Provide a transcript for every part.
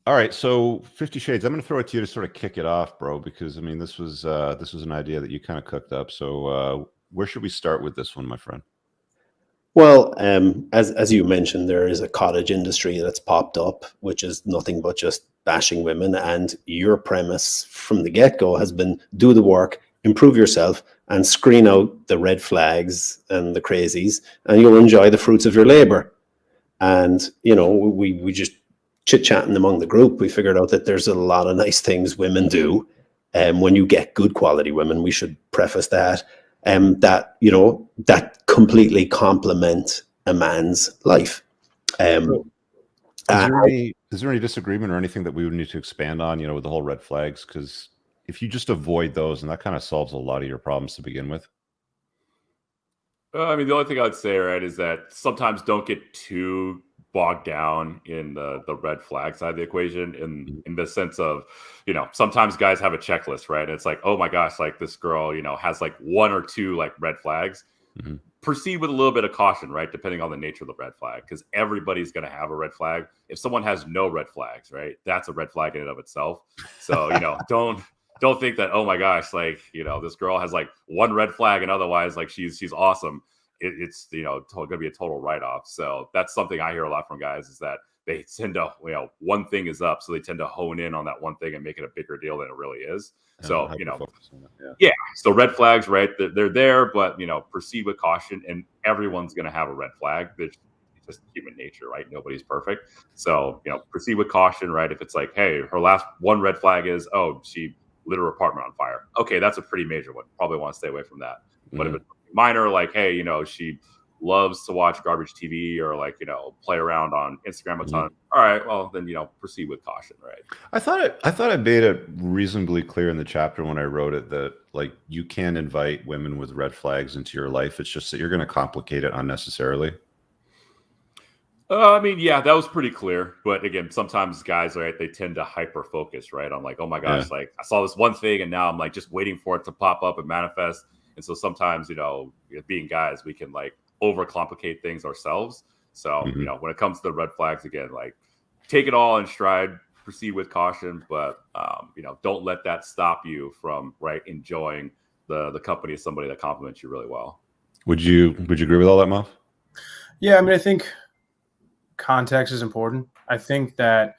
All right, so 50 Shades. I'm going to throw it to you to sort of kick it off, bro, because I mean this was an idea that you kind of cooked up. So where should we start with this one, my friend? Well, as you mentioned, there is a cottage industry that's popped up, which is nothing but just bashing women. And your premise from the get-go has been do the work, improve yourself, and screen out the red flags and the crazies, and you'll enjoy the fruits of your labor. And we just chit-chatting among the group, we figured out that there's a lot of nice things women do. And when you get good quality women, we should preface that that completely complement a man's life. Is there any disagreement or anything that we would need to expand on, with the whole red flags? Because if you just avoid those, and that kind of solves a lot of your problems to begin with. I mean, the only thing I'd say, right, is that sometimes don't get too bogged down in the red flag side of the equation in the sense of, sometimes guys have a checklist, right? And it's like, oh my gosh, like this girl, has like one or two like red flags. Mm-hmm. Proceed with a little bit of caution, right? Depending on the nature of the red flag, because everybody's going to have a red flag. If someone has no red flags, right, that's a red flag in and of itself. So, don't think that, oh my gosh, like, this girl has like one red flag and otherwise like she's awesome. It's going to be a total write-off. So that's something I hear a lot from guys is that they tend to, one thing is up. So they tend to hone in on that one thing and make it a bigger deal than it really is. So, so red flags, right? They're there, but, proceed with caution, and everyone's going to have a red flag. It's just human nature, right? Nobody's perfect. So, proceed with caution, right? If it's like, hey, her last one red flag is, oh, she lit her apartment on fire. Okay, that's a pretty major one. Probably want to stay away from that. Mm-hmm. But if it's minor, like, hey, she loves to watch garbage TV or like, play around on Instagram a ton. Mm-hmm. All right, well then, proceed with caution, right? I thought I made it reasonably clear in the chapter when I wrote it that like you can invite women with red flags into your life. It's just that you're going to complicate it unnecessarily. I mean, yeah, that was pretty clear. But again, sometimes guys, right, they tend to hyper focus, right, on like, oh my gosh, like I saw this one thing and now I'm like just waiting for it to pop up and manifest. And so sometimes, being guys, we can like overcomplicate things ourselves. So, when it comes to the red flags, again, like take it all in stride, proceed with caution, but, don't let that stop you from enjoying the company of somebody that compliments you really well. Would you agree with all that, Muff? Yeah, I mean, I think context is important. I think that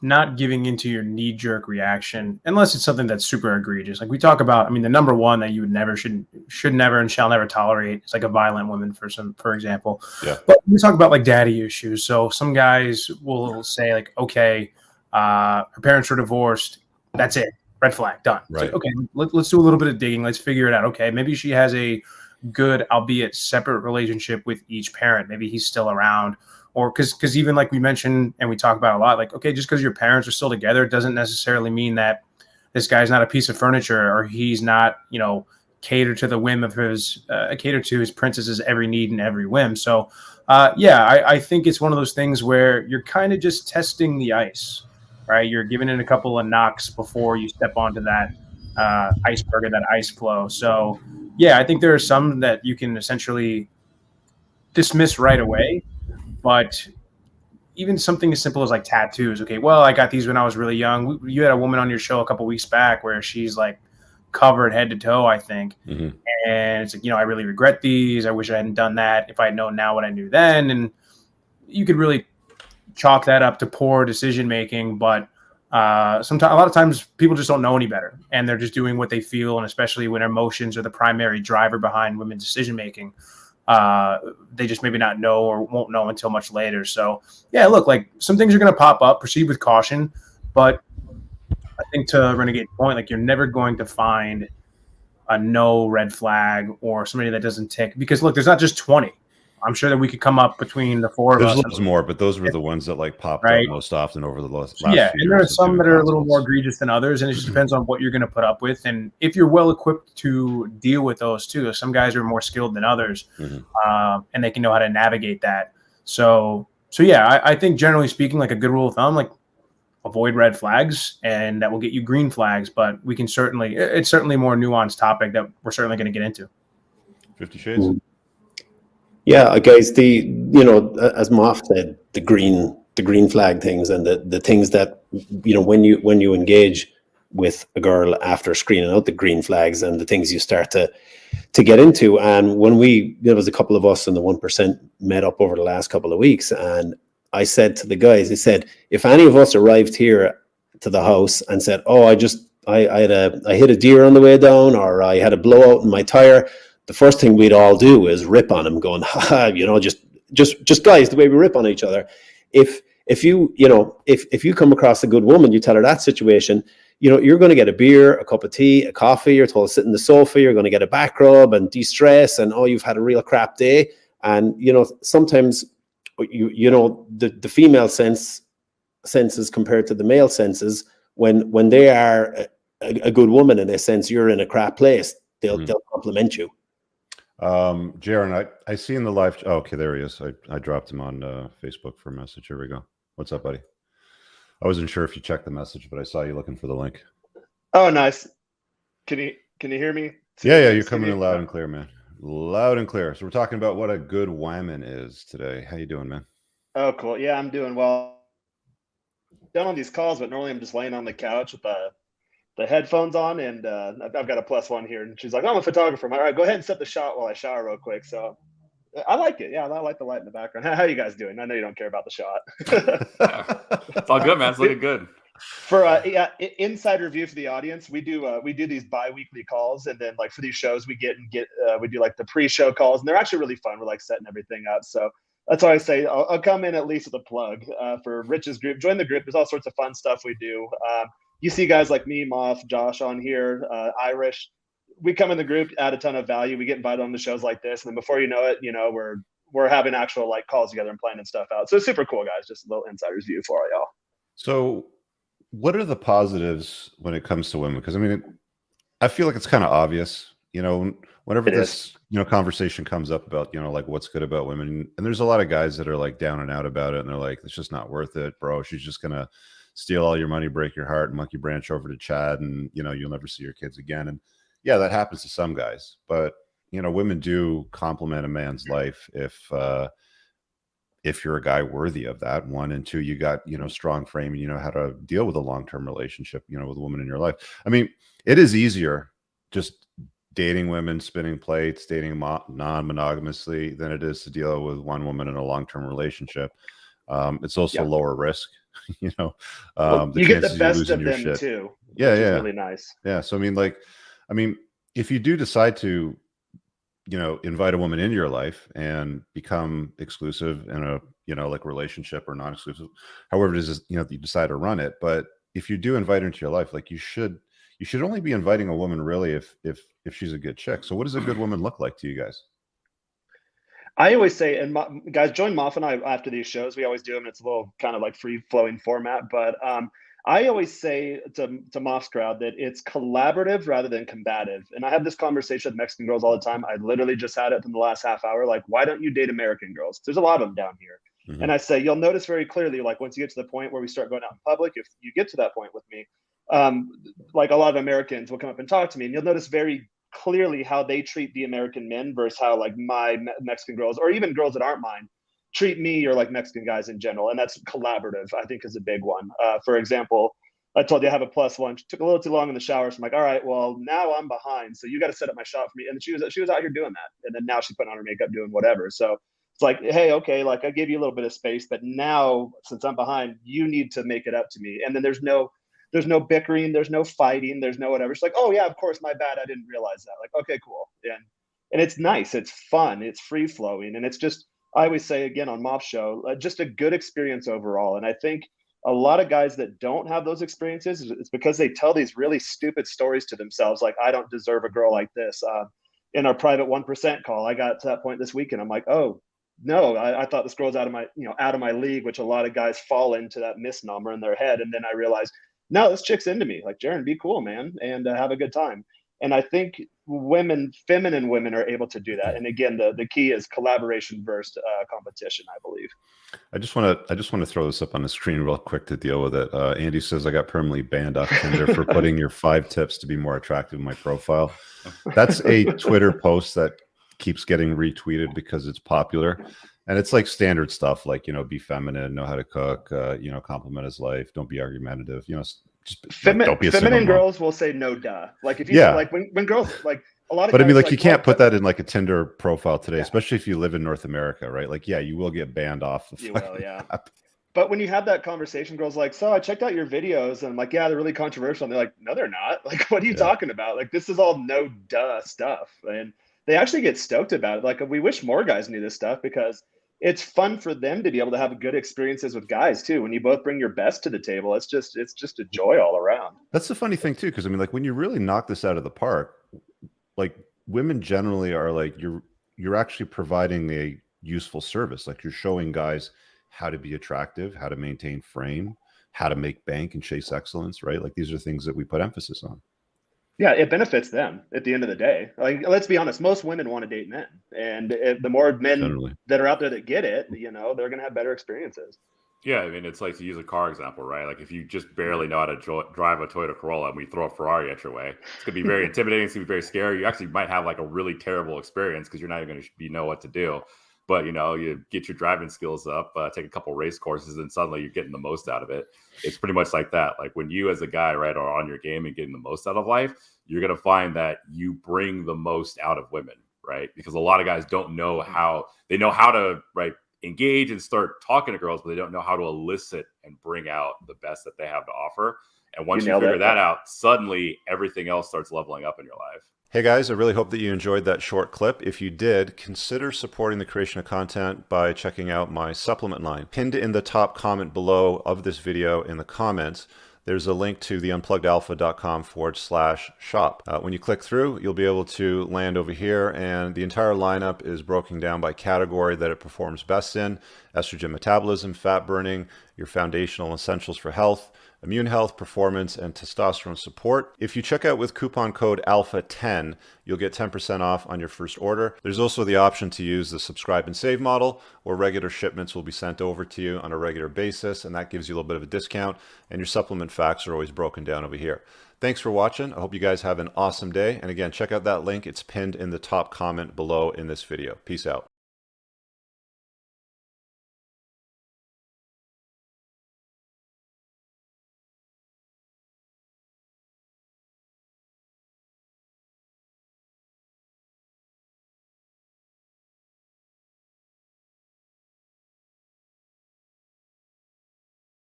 not giving into your knee-jerk reaction, unless it's something that's super egregious. Like we talk about, I mean, the number one that you would never, should never, and shall never tolerate is like a violent woman, for example. Yeah. But we talk about like daddy issues. So some guys will say like, okay, her parents were divorced. That's it. Red flag, done. Right. Like, okay, let's do a little bit of digging. Let's figure it out. Okay, maybe she has a good, albeit separate relationship with each parent. Maybe he's still around. Or because even like we mentioned and we talk about a lot, like, okay, just because your parents are still together doesn't necessarily mean that this guy's not a piece of furniture or he's not, catered to the whim of his, catered to his princess's every need and every whim. So, I think it's one of those things where you're kind of just testing the ice, right? You're giving it a couple of knocks before you step onto that iceberg or that ice flow. So, yeah, I think there are some that you can essentially dismiss right away. But even something as simple as like tattoos. Okay, well, I got these when I was really young. You had a woman on your show a couple weeks back where she's like covered head to toe, I think. Mm-hmm. And it's like, I really regret these. I wish I hadn't done that. If I had known now what I knew then. And you could really chalk that up to poor decision making. But sometimes, a lot of times people just don't know any better. And they're just doing what they feel. And especially when emotions are the primary driver behind women's decision making. They just maybe not know or won't know until much later. So yeah, look, like some things are going to pop up, proceed with caution, but I think to Renegade's point, like you're never going to find a no red flag or somebody that doesn't tick, because look, there's not just 20. I'm sure that we could come up between the four of us. There's loads more, but those were the ones that like popped up most often over the last few years. And there are some that are a little concepts. more egregious than others, and it just depends on what you're going to put up with and if you're well equipped to deal with those too. Some guys are more skilled than others, and they can know how to navigate that. So yeah, I think generally speaking, like a good rule of thumb, like avoid red flags, and that will get you green flags. But we can it's certainly a more nuanced topic that we're certainly going to get into. 50 Shades. Yeah, guys, as Moff said, the green the green flag things and the things that, when you engage with a girl after screening out the green flags and the things you start to get into. And when there was a couple of us in the 1% met up over the last couple of weeks, and I said to the guys, I said, if any of us arrived here to the house and said, oh, I hit a deer on the way down, or I had a blowout in my tire, the first thing we'd all do is rip on him, going, ha, just guys, the way we rip on each other. If you come across a good woman, you tell her that situation, you're going to get a beer, a cup of tea, a coffee, you're told to sit in the sofa, you're going to get a back rub and de-stress, and you've had a real crap day. And sometimes the female senses compared to the male senses, when they are a good woman and they sense you're in a crap place, they'll compliment you. Jaron, I see in the live. Oh, okay, there he is. I dropped him on Facebook for a message. Here we go. What's up, buddy? I wasn't sure if you checked the message, but I saw you looking for the link. Oh, nice. Can you hear me? Yeah, you're coming in loud and clear, man. Loud and clear. So we're talking about what a good woman is today. How you doing, man? Oh, cool. Yeah, I'm doing well. Done on these calls, but normally I'm just laying on the couch with the headphones on, and I've got a +1 here, and she's like, I'm a photographer. I'm like, all right, go ahead and set the shot while I shower real quick. So I like it. Yeah, I like the light in the background. How are you guys doing? I know you don't care about the shot. It's all good, man. It's looking good. For inside review for the audience, we do these bi-weekly calls, and then like for these shows we do like the pre-show calls, and they're actually really fun. We're like setting everything up. So that's why I say I'll come in at least with a plug for Rich's group. Join the group. There's all sorts of fun stuff we do. You see guys like me, Moth, Josh on here, Irish. We come in the group, add a ton of value. We get invited on the shows like this, and then before you know it, we're having actual like calls together and planning stuff out. So it's super cool, guys. Just a little insider's view for all y'all. So what are the positives when it comes to women? Because I mean, I feel like it's kind of obvious, whenever this conversation comes up about, like what's good about women. And there's a lot of guys that are like down and out about it. And they're like, it's just not worth it, bro. She's just going to steal all your money, break your heart, and monkey branch over to Chad. And, you'll never see your kids again. And yeah, that happens to some guys, but women do complement a man's life if you're a guy worthy of that. 1 and 2, you got, strong frame and you know how to deal with a long-term relationship, with a woman in your life. I mean, it is easier just dating women, spinning plates, dating non-monogamously than it is to deal with one woman in a long-term relationship. It's also lower risk, you get the best of them too. Yeah. Which is really nice. Yeah. So, I mean, if you do decide to, invite a woman into your life and become exclusive in a, like relationship or non-exclusive, however it is, you decide to run it. But if you do invite her into your life, like you should only be inviting a woman really if she's a good chick. So what does a good woman look like to you guys? I always say, and guys, join Moff and I after these shows. We always do them. It's a little kind of like free flowing format, but I always say to Moff's crowd that it's collaborative rather than combative. And I have this conversation with Mexican girls all the time. I literally just had it in the last half hour. Like, why don't you date American girls? There's a lot of them down here. Mm-hmm. And I say, you'll notice very clearly, like once you get to the point where we start going out in public, if you get to that point with me, like a lot of Americans will come up and talk to me, and you'll notice very clearly how they treat the American men versus how like my Mexican girls, or even girls that aren't mine, treat me or like Mexican guys in general. And that's collaborative, I think, is a big one. For example, I told you I have a +1. She took a little too long in the shower. So I'm like, all right, well, now I'm behind. So you got to set up my shot for me. And she was out here doing that. And then now she's putting on her makeup, doing whatever. So it's like, hey, okay, like I gave you a little bit of space, but now since I'm behind, you need to make it up to me. And then there's no bickering, there's no fighting, there's no whatever. She's like, oh yeah, of course, my bad, I didn't realize that. Like, okay, cool. And it's nice, it's fun, it's free flowing, and it's just, I always say again on Mob's show, just a good experience overall. And I think a lot of guys that don't have those experiences, it's because they tell these really stupid stories to themselves, like, I don't deserve a girl like this. In our private 1% call, I got to that point this weekend. I'm like, oh no, I thought this girl's out of my league, which a lot of guys fall into that misnomer in their head. And then I realized, no, this chick's into me. Like, Jaron, be cool, man, and have a good time. And I think feminine women are able to do that. And again, the key is collaboration versus competition, I believe. I just want to throw this up on the screen real quick to deal with it. Andy says I got permanently banned off Tinder for putting your 5 tips to be more attractive in my profile. That's a Twitter post that keeps getting retweeted because it's popular. And it's like standard stuff, like, be feminine, know how to cook, compliment his life, don't be argumentative, just like, don't be a single feminine mom. girls will say no duh. Like if you Yeah. like when girls like a lot of But I guys mean, like, like, you can't put well, that in like a Tinder profile today, yeah, especially if you live in North America, right? Like, yeah, you will get banned off the you will, fucking yeah. app. But when you have that conversation, girls like, so I checked out your videos and I'm like, yeah, they're really controversial. And they're like, no, they're not. Like, what are you Yeah. talking about? Like, this is all no duh stuff. And they actually get stoked about it. Like, we wish more guys knew this stuff because it's fun for them to be able to have good experiences with guys too. When you both bring your best to the table, it's just a joy all around. That's the funny thing too, because I mean, like, when you really knock this out of the park, like, women generally are like, you're actually providing a useful service. Like, you're showing guys how to be attractive, how to maintain frame, how to make bank and chase excellence, right? Like, these are things that we put emphasis on. Yeah, it benefits them at the end of the day. Like, let's be honest, most women want to date men, and the more men Generally. that are out there that get it, they're going to have better experiences. Yeah, I mean, it's like, to use a car example, right? Like if you just barely know how to drive a Toyota Corolla and we throw a Ferrari at your way, it's gonna be very intimidating. It's gonna be very scary. You actually might have like a really terrible experience because you're not even gonna know what to do. But you get your driving skills up, take a couple race courses, and suddenly you're getting the most out of it. It's pretty much like that. Like when you, as a guy, right, are on your game and getting the most out of life, you're gonna find that you bring the most out of women, right? Because a lot of guys don't know how to, right, engage and start talking to girls, but they don't know how to elicit and bring out the best that they have to offer. And once you figure that out, suddenly everything else starts leveling up in your life. Hey guys, I really hope that you enjoyed that short clip. If you did, consider supporting the creation of content by checking out my supplement line. Pinned in the top comment below of this video in the comments, there's a link to the unpluggedalpha.com/shop. When you click through, you'll be able to land over here, and the entire lineup is broken down by category that it performs best in: estrogen metabolism, fat burning, your foundational essentials for health, immune health, performance, and testosterone support. If you check out with coupon code ALPHA10, you'll get 10% off on your first order. There's also the option to use the subscribe and save model, where regular shipments will be sent over to you on a regular basis, and that gives you a little bit of a discount, and your supplement facts are always broken down over here. Thanks for watching. I hope you guys have an awesome day. And again, check out that link. It's pinned in the top comment below in this video. Peace out.